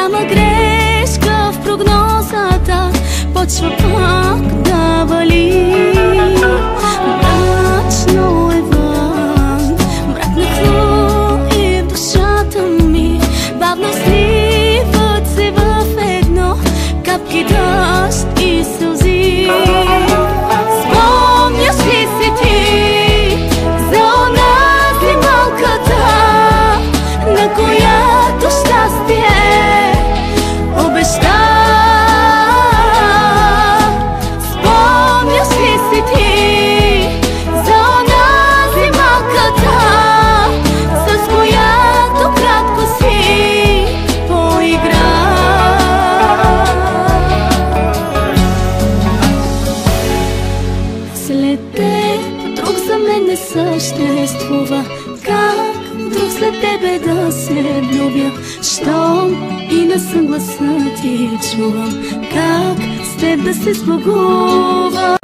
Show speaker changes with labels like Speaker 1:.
Speaker 1: Няма грешка в прогнозата, почва пак да вали. Мрачно е вън, мрак нахлу в душата ми. Бавно сливат се в едно капки дъжд и сълзи. Спомняш ли си ти за онази малката, на която щастие обеща? Спомняш ли си ти за онази малката, с която кратко си поигра? След теб друг за мен не съществува. Как друг след тебе да се влюбя? Щом и не съм гласа ти чувам, как с теб да се сбогувам?